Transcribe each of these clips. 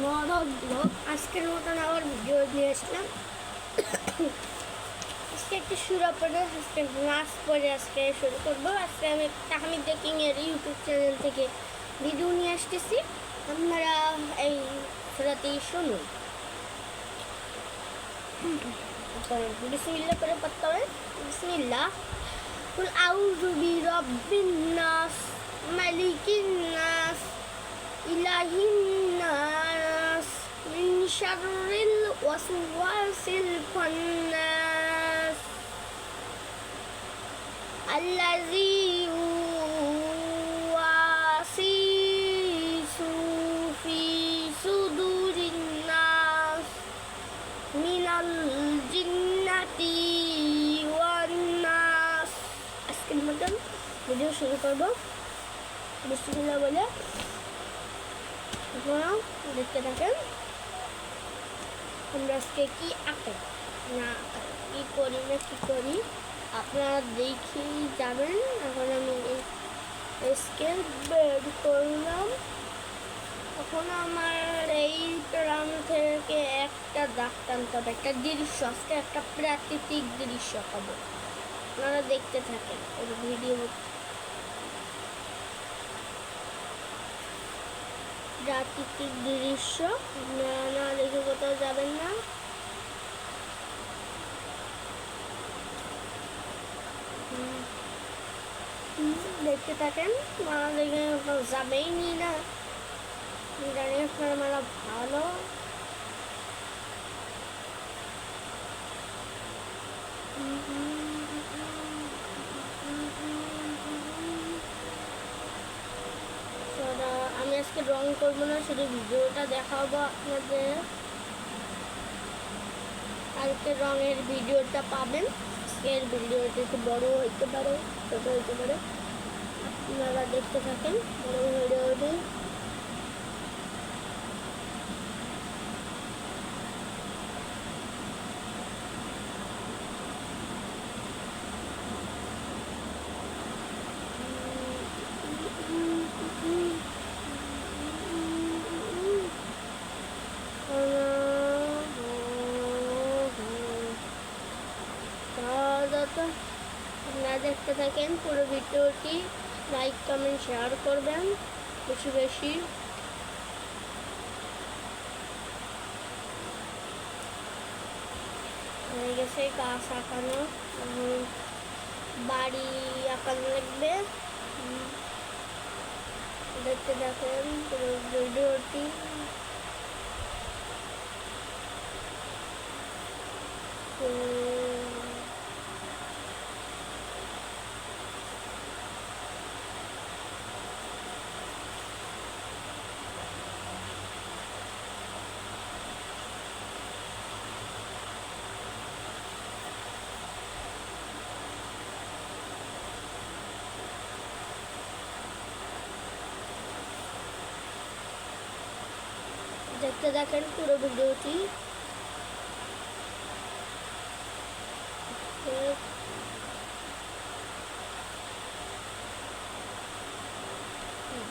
মরদ ব্লগ আজকের মতন আবার ভিডিও নিয়ে আসলাম। আজকে একটি সুরা পরে আজকে নাচ পরে আজকে শুরু করবো। আজকে আমি তাহমিদ বেকিং এর ইউটিউব চ্যানেল থেকে ভিডিও নিয়ে আসতেছি, আপনারা এই সুরাটি শুনুন। বিসমিল্লাহ করে পড়তে হবে। বিসমিল্লাহ। কুল আউযু বিরাব্বিন নাস মালিকিন নাস ইলাহিন নাস মিন শাররিল ওয়াসওয়াসিল খান্নাস আল্লাযী ইউওয়াসিসু ফি সুদুরিন নাস মিনাল জিন্নাতি ওয়ান নাস। আজকের মতন ভিডিও শুরু করবো বিসমিল্লাহ বলে। আপনারা দেখতে থাকেন আমরা আজকে কি আঁকাই না কি করি না কি করি আপনারা দেখেই যাবেন। এখন আমি স্কেল বের করলাম। এখন আমার এই প্রাণ থেকে একটা দাগ টানতে হবে, একটা দৃশ্য, আজকে একটা প্রাকৃতিক দৃশ্য হবে। আপনারা দেখতে থাকেন এই ভিডিও। প্রাকৃতিক দৃশ্য আপনারা না দেখে কোথাও যাবেন না। দেখতে থাকেন, না দেখে কোথাও যাবেই নি না। জানি আপনারা মেলা ভালো। আমি আজকে রং করবো না, শুধু ভিডিওটা দেখাবো আপনাদের। কালকে রঙের ভিডিওটা পাবেন। আজকের ভিডিওটা একটু বড় হইতে পারে, ছোট হইতে পারে, আপনারা দেখতে থাকেন বড় ভিডিওটি। আপনারা দেখতে থাকেন পুরো ভিডিওটি, লাইক কমেন্ট শেয়ার করবেন বেশি বেশি। হয়ে গেছে গাছ আঁকানো, বাড়ি আঁকানো লাগবে। দেখতে থাকেন পুরো ভিডিওটি। দেখতে দেখেন পুরো ভিডিওটি।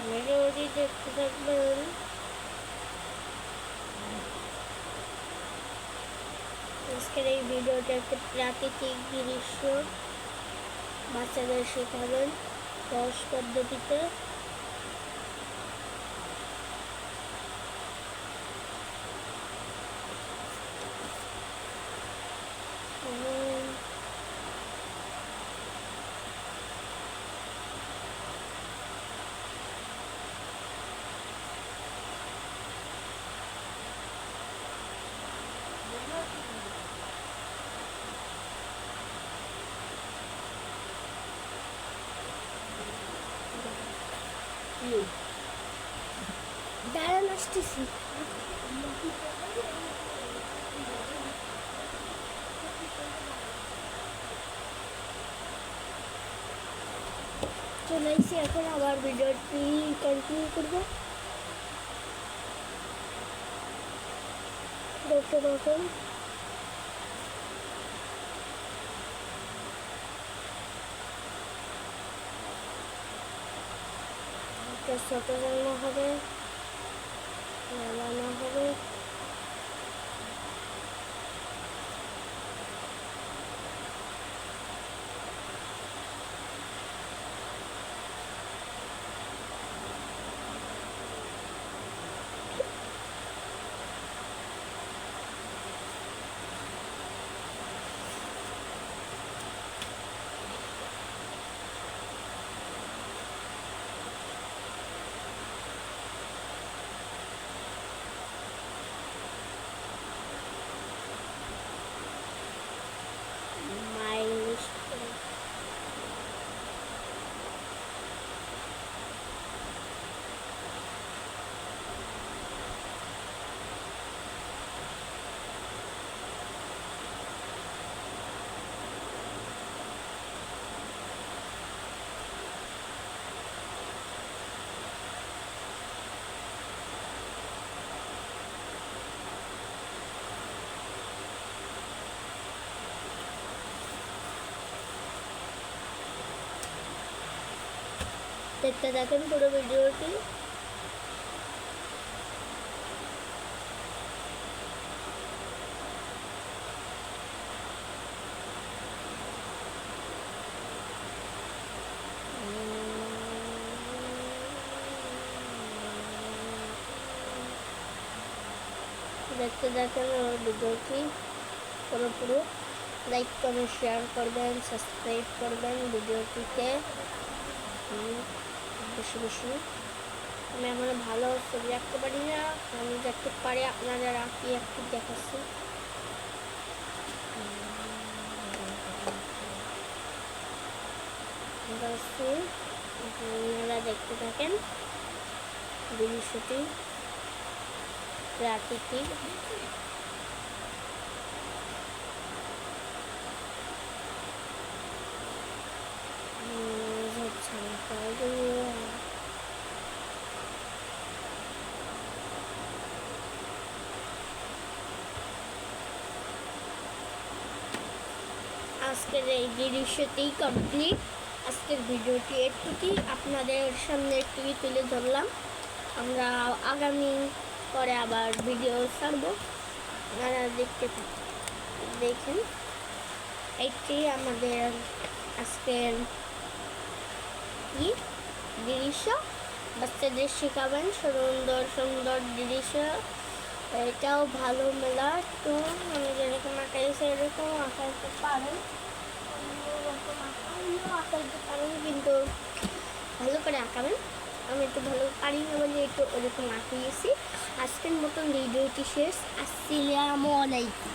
ভিডিওটি দেখতে থাকবেন। আজকের এই ভিডিওটা একটা প্রাকৃতিক দৃশ্য, বাচ্চাদের শেখাবেন সহজ পদ্ধতিতে। দাঁড়ান আসতেছি। চলে এসেছি, এখন আবার ভিডিওটি কন্টিনিউ করবো। দেখতে থাকুন। একটা ছোট জানলা হবে, নামানো হবে। দেখতে দেখেন পুরো ভিডিওটি। দেখতে দেখেন আমার ভিডিওটি পুরো লাইক কমেন্ট শেয়ার করবেন, সাবস্ক্রাইব করবেন ভিডিওটিতে বেশি বেশি। আমি এখনো ভালো ছবি আঁকতে পারি না, আমি যাতে পারি আপনাদের আঁকি একটু দেখাচ্ছি। আপনারা দেখতে থাকেন দৃশ্যটি প্রাকৃতিক। আজকের এই দৃশ্যটি কমপ্লিট। আজকের ভিডিওটি একটুকুই আপনাদের সামনে একটুকুই তুলে ধরলাম। আমরা আগামী পরে আবার ভিডিও ছাড়বো, আপনারা দেখেন। এইটি আমাদের আজকের দৃশ্য। বাচ্চাদের শেখাবেন সুন্দর সুন্দর দৃশ্য। এটাও ভালো মেলা, তো আমি যেরকম আঁকাইছি এরকম আঁকাইতে পারেন, আঁকাইতে পারেন, কিন্তু ভালো করে আঁকাবেন। আমি একটু ভালো পারি না বলে একটু ওরকম আঁকিয়েছি। আজকের মতন ভিডিওটি শেষ। আসসালামু আলাইকুম।